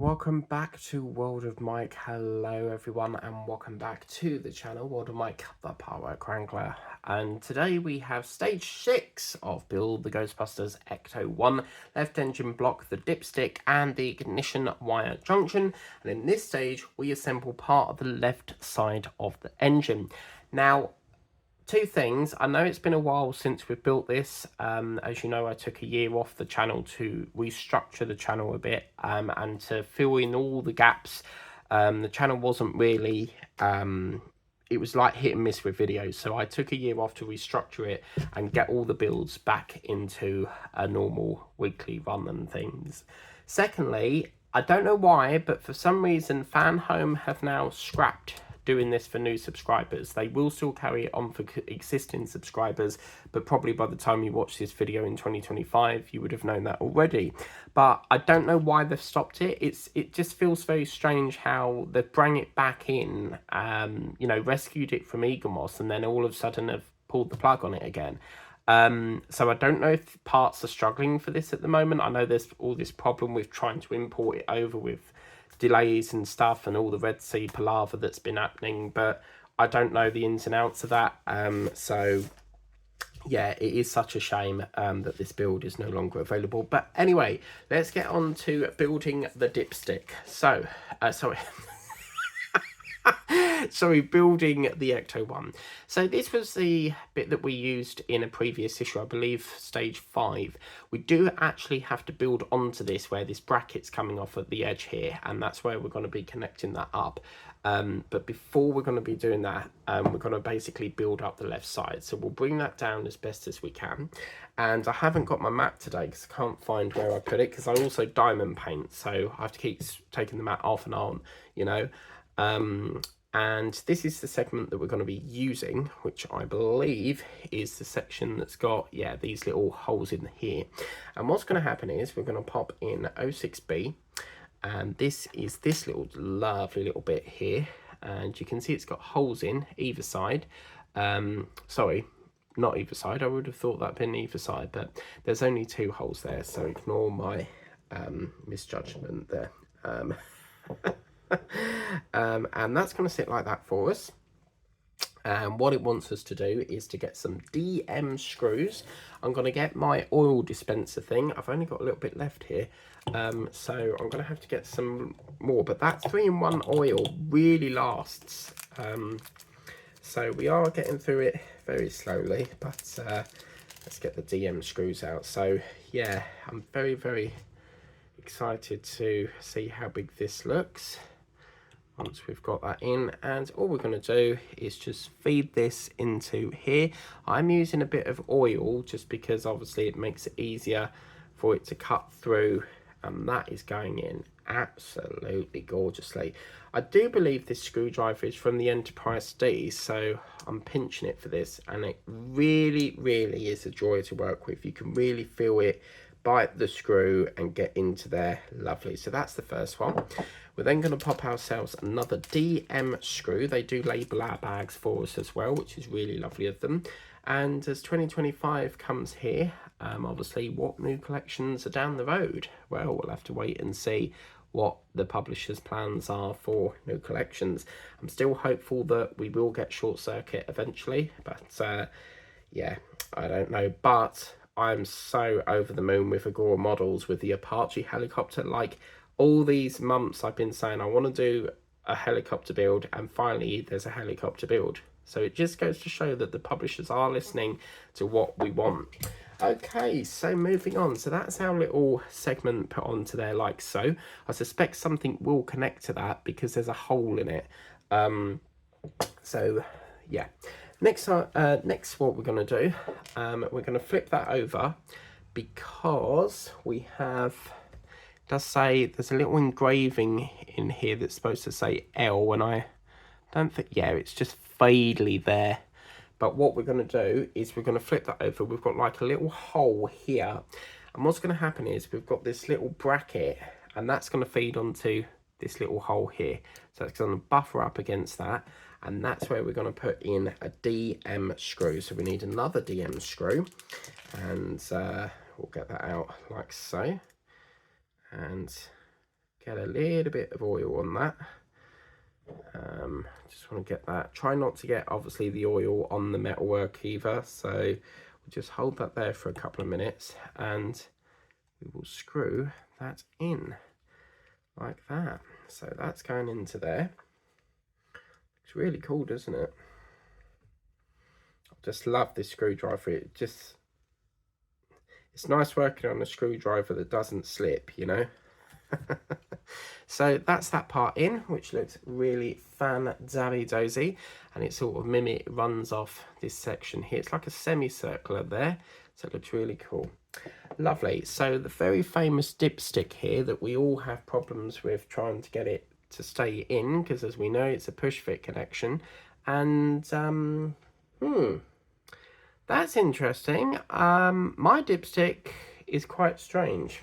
Welcome back to World of Mike. Hello everyone and welcome back to the channel World of Mike, the Power Crankler. And today we have stage 6 of Build the Ghostbusters Ecto 1, left engine block, the dipstick and the ignition wire junction. And in this stage we assemble part of the left side of the engine. Now, two things. I know it's been a while since we've built this. As you know, I took a year off the channel to restructure the channel a bit and to fill in all the gaps. The channel wasn't really... it was like hit and miss with videos. So I took a year off to restructure it and get all the builds back into a normal weekly run and things. Secondly, I don't know why, but for some reason, Fanhome have now scrapped doing this for new subscribers. They will still carry it on for existing subscribers, but probably by the time you watch this video in 2025, you would have known that already. But I don't know why they've stopped it. It just feels very strange how they've brought it back in, rescued it from Egamos, and then all of a sudden have pulled the plug on it again. So I don't know if parts are struggling for this at the moment. I know there's all this problem with trying to import it over with delays and stuff and all the Red Sea palaver that's been happening, but I don't know the ins and outs of that. So yeah, it is such a shame that this build is no longer available. But anyway, let's get on to building the dipstick. So, sorry, building the Ecto 1. So this was the bit that we used in a previous issue, I believe stage 5. We do actually have to build onto this where this bracket's coming off at the edge here, and that's where we're going to be connecting that up. But before we're going to be doing that, we're going to basically build up the left side. So we'll bring that down as best as we can. And I haven't got my mat today because I can't find where I put it, because I also diamond paint, so I have to keep taking the mat off and on, you know. And this is the segment that we're going to be using, which I believe is the section that's got, yeah, these little holes in here. And what's going to happen is we're going to pop in 06B, and this is this little lovely little bit here, and you can see it's got holes in either side. Sorry, not either side. I would have thought that'd been either side, but there's only 2 holes there, so ignore my misjudgment there. And that's going to sit like that for us. And what it wants us to do is to get some DM screws. I'm going to get my oil dispenser thing. I've only got a little bit left here, so I'm going to have to get some more. But that 3-in-1 oil really lasts. So we are getting through it very slowly, but let's get the DM screws out. So yeah, I'm very, very excited to see how big this looks once we've got that in. And all we're going to do is just feed this into here. I'm using a bit of oil just because obviously it makes it easier for it to cut through, and that is going in absolutely gorgeously. I do believe this screwdriver is from the Enterprise D, so I'm pinching it for this, and it really, really is a joy to work with. You can really feel it bite the screw and get into there. Lovely. So that's the first one. We're then going to pop ourselves another DM screw. They do label our bags for us as well, which is really lovely of them. And as 2025 comes here, obviously what new collections are down the road? Well, we'll have to wait and see what the publisher's plans are for new collections. I'm still hopeful that we will get Short Circuit eventually, but yeah, I don't know. But I'm so over the moon with Agora models, with the Apache helicopter. Like, all these months I've been saying I want to do a helicopter build, and finally there's a helicopter build. So it just goes to show that the publishers are listening to what we want. Okay, so moving on. So that's our little segment put onto there like so. I suspect something will connect to that because there's a hole in it. So yeah. Next what we're going to do, we're going to flip that over, because we have, it does say there's a little engraving in here that's supposed to say L, and I don't think, yeah, it's just vaguely there. But what we're going to do is we're going to flip that over. We've got like a little hole here, and what's going to happen is we've got this little bracket, and that's going to feed onto this little hole here. So it's going to buffer up against that, and that's where we're going to put in a DM screw. So we need another DM screw, and we'll get that out like so, and get a little bit of oil on that. Just want to get that. Try not to get, obviously, the oil on the metalwork either. So we'll just hold that there for a couple of minutes and we will screw that in like that. So that's going into there. It's really cool, doesn't it? I just love this screwdriver. It's nice working on a screwdriver that doesn't slip, you know. So that's that part in, which looks really fan-dabby-dozy, and it sort of runs off this section here. It's like a semicircular there, so it looks really cool. Lovely. So the very famous dipstick here that we all have problems with trying to get it to stay in, because as we know, it's a push-fit connection. And that's interesting. My dipstick is quite strange.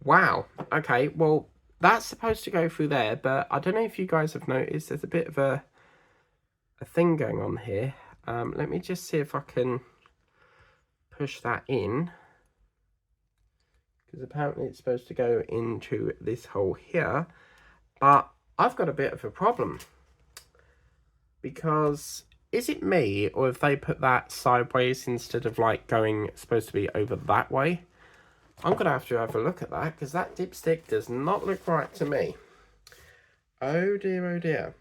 Wow. Okay, well, that's supposed to go through there, but I don't know if you guys have noticed, there's a bit of a thing going on here. Let me just see if I can push that in, because apparently it's supposed to go into this hole here, but I've got a bit of a problem, because is it me, or if they put that sideways instead of like going, supposed to be over that way? I'm going to have a look at that, because that dipstick does not look right to me. Oh dear, oh dear.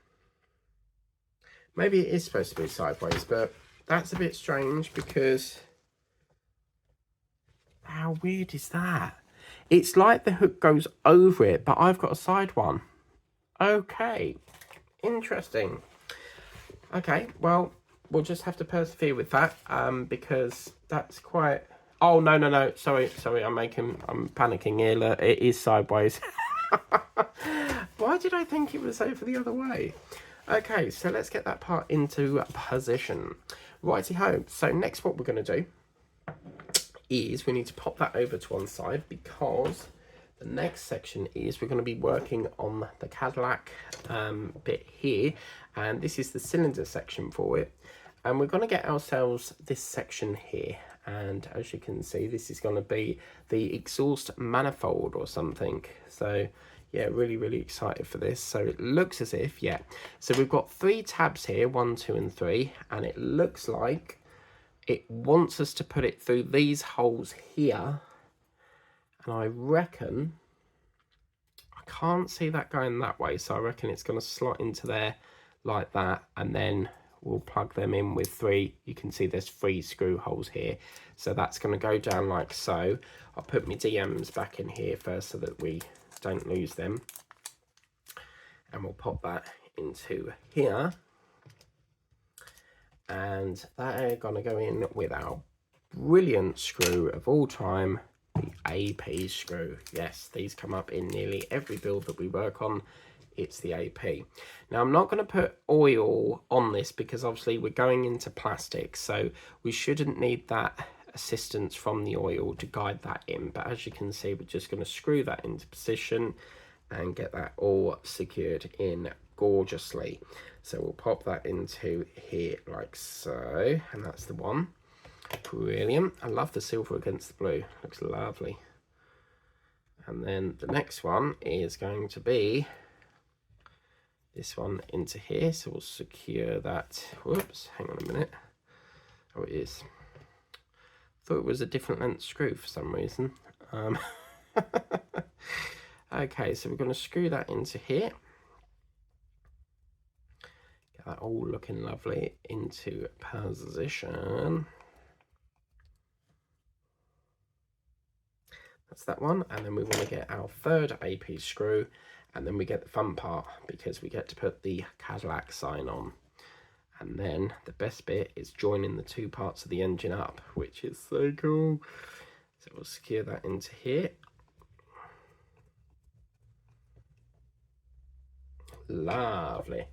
Maybe it is supposed to be sideways, but that's a bit strange, because how weird is that? It's like the hook goes over it, but I've got a side one. Okay, interesting. Okay, well, we'll just have to persevere with that, because that's quite... Oh, no. Sorry. I'm panicking here. Look, it is sideways. Why did I think it was over the other way? Okay, so let's get that part into position. Righty-ho. So next what we're going to do is we need to pop that over to one side, because the next section is we're going to be working on the Cadillac bit here. And this is the cylinder section for it. And we're going to get ourselves this section here. And as you can see, this is going to be the exhaust manifold or something. So yeah, really excited for this. So it looks as if, yeah, so we've got 3 tabs here, 1, 2 and 3, and it looks like it wants us to put it through these holes here. And I reckon, I can't see that going that way, so I reckon it's going to slot into there like that, and then we'll plug them in with 3. You can see there's 3 screw holes here, so that's going to go down like so. I'll put my DMs back in here first so that we don't lose them, and we'll pop that into here, and that are going to go in with our brilliant screw of all time, the AP screw. Yes, these come up in nearly every build that we work on. It's the AP. Now, I'm not going to put oil on this, because obviously we're going into plastic, so we shouldn't need that assistance from the oil to guide that in. But as you can see, we're just going to screw that into position and get that all secured in gorgeously. So we'll pop that into here like so, and that's the one. Brilliant. I love the silver against the blue. Looks lovely. And then the next one is going to be this one into here, so we'll secure that. Whoops, hang on a minute. Oh, it is. Thought it was a different length screw for some reason. Okay, so we're going to screw that into here. Get that all looking lovely into position. That's that one, and then we want to get our 3rd AP screw. And then we get the fun part, because we get to put the Cadillac sign on. And then the best bit is joining the 2 parts of the engine up, which is so cool. So we'll secure that into here. Lovely.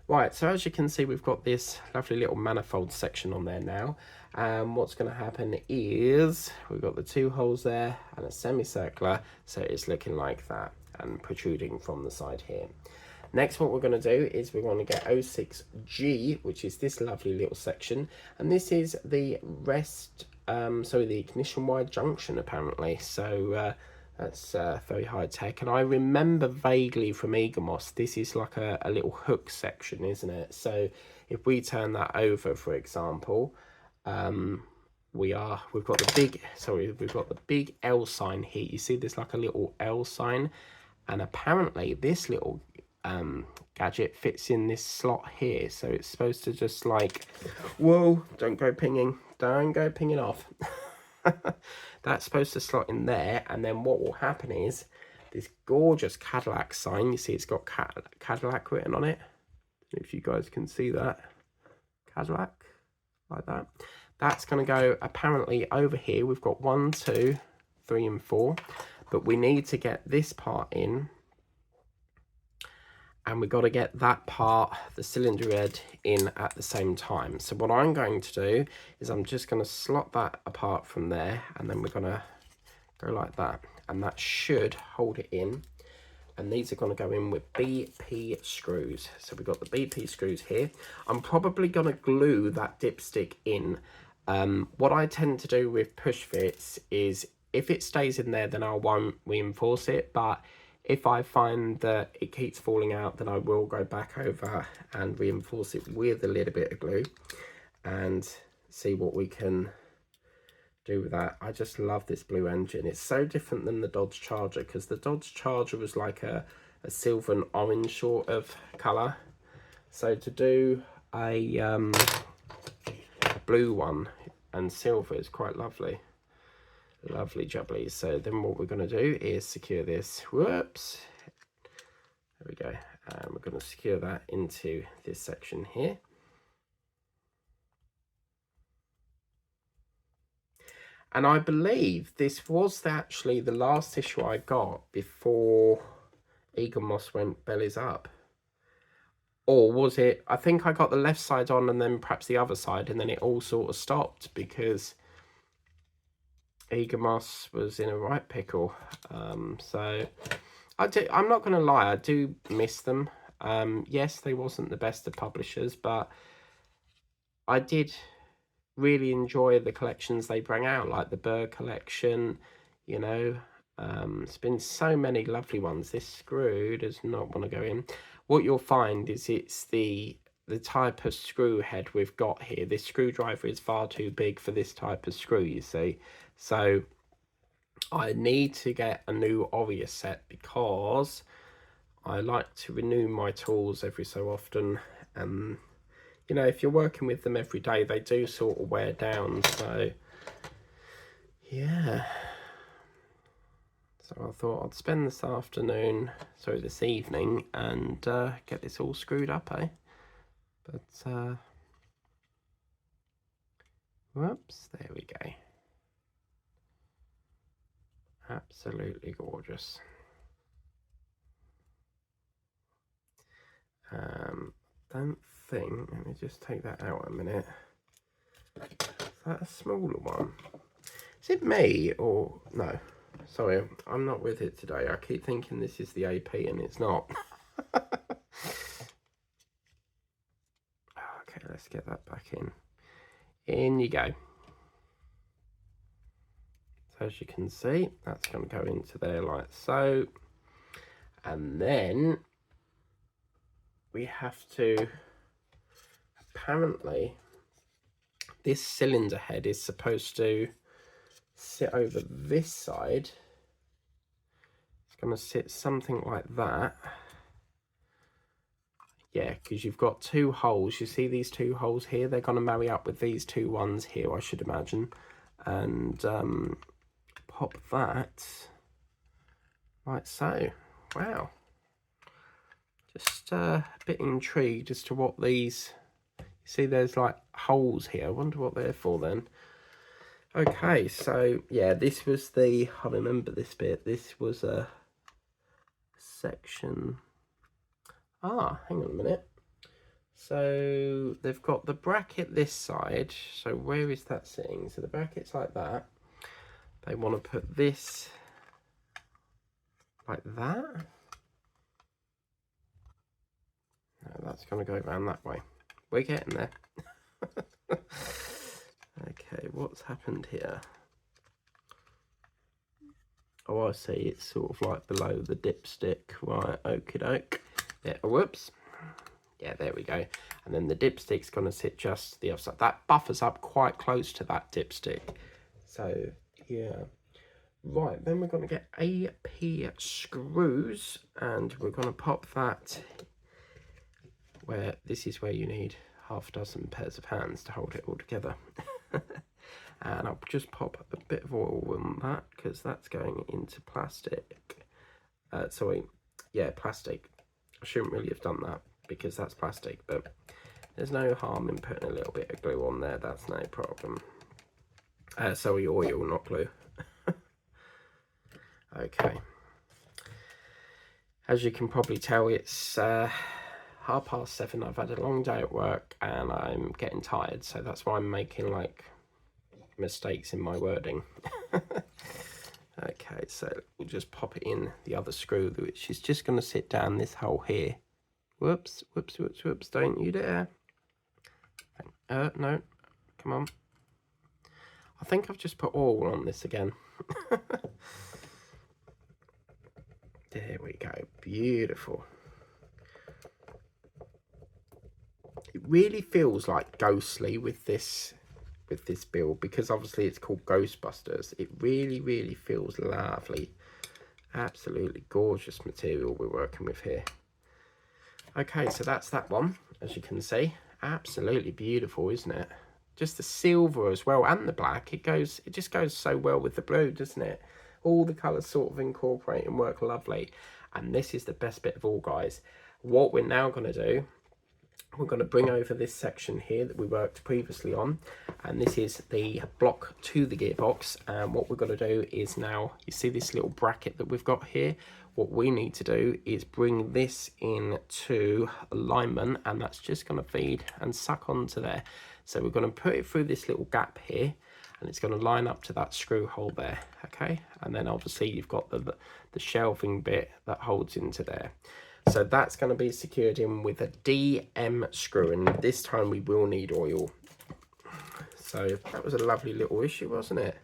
Right, so as you can see, we've got this lovely little manifold section on there now. What's going to happen is we've got the 2 holes there and a semicircular, so it's looking like that and protruding from the side here. Next, what we're going to do is we're going to get 06G, which is this lovely little section, and this is the the ignition wire junction apparently. So That's very high tech. And I remember vaguely from Egamos, this is like a little hook section, isn't it? So if we turn that over, for example, we've got the big L sign here. You see there's like a little L sign, and apparently this little gadget fits in this slot here. So it's supposed to just like, whoa, don't go pinging off. That's supposed to slot in there, and then what will happen is this gorgeous Cadillac sign. You see it's got Cadillac written on it. If you guys can see that, Cadillac, like that. That's going to go apparently over here. We've got 1, 2, 3, and 4, but we need to get this part in, and we've got to get that part, the cylinder head, in at the same time. So what I'm going to do is I'm just going to slot that apart from there, and then we're going to go like that, and that should hold it in. And these are going to go in with BP screws. So we've got the BP screws here. I'm probably going to glue that dipstick in. What I tend to do with push fits is if it stays in there, then I won't reinforce it, but if I find that it keeps falling out, then I will go back over and reinforce it with a little bit of glue and see what we can do with that. I just love this blue engine. It's so different than the Dodge Charger, because the Dodge Charger was like a silver and orange sort of colour. So to do a blue one and silver is quite lovely. Lovely jubbly. So then what we're going to do is secure this. Whoops. There we go. And we're going to secure that into this section here. And I believe this was actually the last issue I got before Egamos went bellies up. Or was it, I think I got the left side on and then perhaps the other side, and then it all sort of stopped because Egamos was in a right pickle. So I'm not going to lie, I do miss them. Yes, they wasn't the best of publishers, but I did really enjoy the collections they bring out, like the Burr collection, you know. It's been so many lovely ones. This screw does not want to go in. What you'll find is it's the type of screw head we've got here. This screwdriver is far too big for this type of screw, you see. So I need to get a new Aureus set because I like to renew my tools every so often. You know, if you're working with them every day, they do sort of wear down. So yeah. So I thought I'd spend this evening and get this all screwed up, eh? But whoops, there we go. Absolutely gorgeous. Don't think, let me just take that out a minute. Is that a smaller one? Is it me or no? Sorry, I'm not with it today. I keep thinking this is the AP and it's not. Okay, let's get that back in. In you go. So as you can see, that's going to go into there like so. And then we have to, apparently, this cylinder head is supposed to sit over this side. It's going to sit something like that. Yeah, because you've got two holes. You see these two holes here? They're going to marry up with these two ones here, I should imagine. And pop that like so. Wow. Just a bit intrigued as to what these... You see there's like holes here. I wonder what they're for then. Okay, so yeah, this was the... I remember this bit. This was a section... Ah, hang on a minute. So they've got the bracket this side. So where is that sitting? So the bracket's like that. They want to put this like that. No, that's going to go around that way. We're getting there. Okay, what's happened here? Oh, I see, it's sort of like below the dipstick. Right, okie doke. Yeah, whoops. Yeah, there we go. And then the dipstick's going to sit just the other side. That buffers up quite close to that dipstick. So, yeah. Right, then we're going to get AP screws, and we're going to pop that where this is where you need half a dozen pairs of hands to hold it all together. And I'll just pop a bit of oil on that because that's going into plastic. Sorry, yeah, plastic. I shouldn't really have done that because that's plastic, but there's no harm in putting a little bit of glue on there. That's no problem. Sorry, oil, not glue. Okay. As you can probably tell, it's 7:30. I've had a long day at work and I'm getting tired, so that's why I'm making like mistakes in my wording. Okay, so we'll just pop it in the other screw, which is just going to sit down this hole here. Whoops, whoops, whoops, whoops, don't you dare. No, come on. I think I've just put oil on this again. There we go, beautiful. It really feels like ghostly with this build, because obviously it's called Ghostbusters. It really feels lovely. Absolutely gorgeous material we're working with here. Okay, so that's that one, as you can see. Absolutely beautiful, isn't it? Just the silver as well, and the black. It just goes so well with the blue, doesn't it? All the colours sort of incorporate and work lovely. And this is the best bit of all, guys. What we're now going to do, we're going to bring over this section here that we worked previously on, and this is the block to the gearbox. And what we're going to do is now, you see this little bracket that we've got here? What we need to do is bring this into alignment, and that's just going to feed and suck onto there. So we're going to put it through this little gap here, and it's going to line up to that screw hole there, okay? And then obviously you've got the shelving bit that holds into there. So that's going to be secured in with a DM screw, and this time we will need oil. So that was a lovely little issue, wasn't it?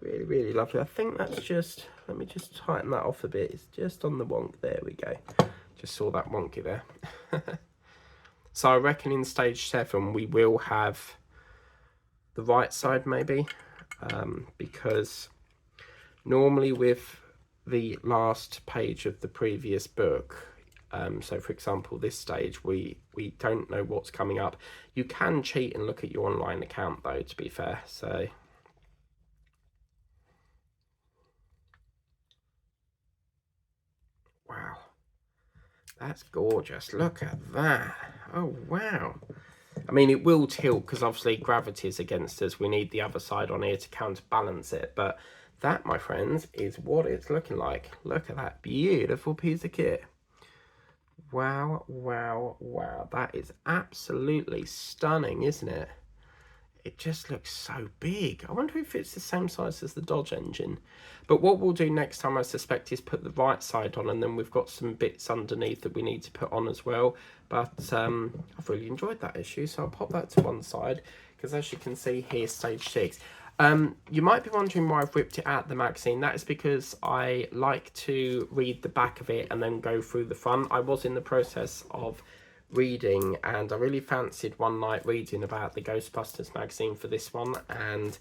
Really lovely. I think that's just, let me just tighten that off a bit. It's just on the wonk. There we go. Just saw that wonky there. So I reckon in stage 7 we will have the right side maybe, because normally with the last page of the previous book, so for example this stage, we don't know what's coming up. You can cheat and look at your online account though, to be fair. So wow, that's gorgeous. Look at that. Oh wow. I mean, it will tilt because obviously gravity is against us. We need the other side on here to counterbalance it. But that, my friends, is what it's looking like. Look at that beautiful piece of kit. Wow, wow, wow. That is absolutely stunning, isn't it? It just looks so big. I wonder if it's the same size as the Dodge engine. But what we'll do next time, I suspect, is put the right side on, and then we've got some bits underneath that we need to put on as well. But I've really enjoyed that issue, so I'll pop that to one side, because as you can see here, stage 6. You might be wondering why I've ripped it out the magazine. That is because I like to read the back of it and then go through the front. I was in the process of reading, and I really fancied one night reading about the Ghostbusters magazine for this one, and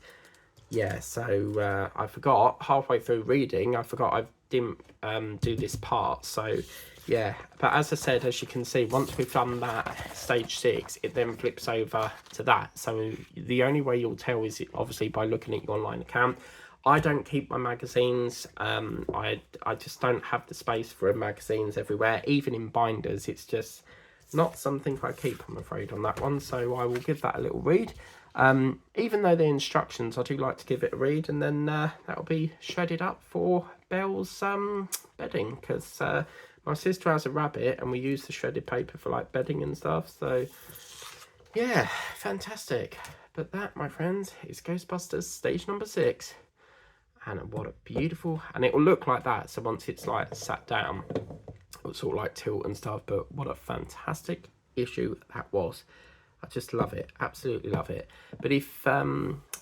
yeah, so I forgot halfway through reading, I forgot I didn't do this part. So yeah, but as I said, as you can see, once we've done that stage 6, it then flips over to that. So the only way you'll tell is obviously by looking at your online account. I don't keep my magazines. I just don't have the space for magazines everywhere, even in binders. It's just not something I keep, I'm afraid, on that one. So I will give that a little read. Even though the instructions, I do like to give it a read, and then that'll be shredded up for Belle's bedding, because my sister has a rabbit and we use the shredded paper for like bedding and stuff. So yeah, fantastic. But that, my friends, is Ghostbusters stage number 6. And what a beautiful, and it will look like that. So once it's like sat down, it'll sort of like tilt and stuff. But what a fantastic issue that was. I just love it, absolutely love it. But if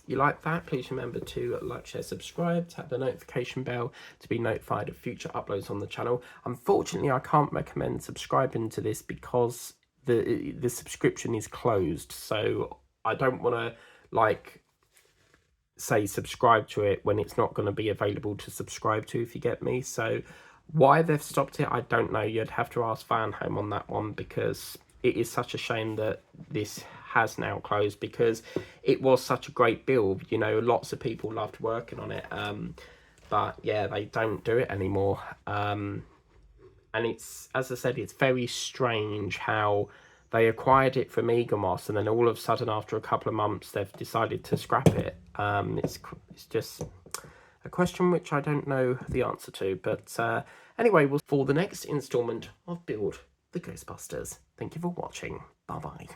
you like that, please remember to like, share, subscribe, tap the notification bell to be notified of future uploads on the channel. Unfortunately, I can't recommend subscribing to this because the subscription is closed, so I don't want to like say subscribe to it when it's not going to be available to subscribe to, if you get me. So why they've stopped it, I don't know. You'd have to ask Fanhome on that one, because it is such a shame that this has now closed, because it was such a great build. You know, lots of people loved working on it, but yeah, they don't do it anymore. And it's, as I said, it's very strange how they acquired it from Eaglemoss, and then all of a sudden, after a couple of months, they've decided to scrap it. It's just a question which I don't know the answer to. But anyway, for the next instalment of Build the Ghostbusters. Thank you for watching. Bye-bye.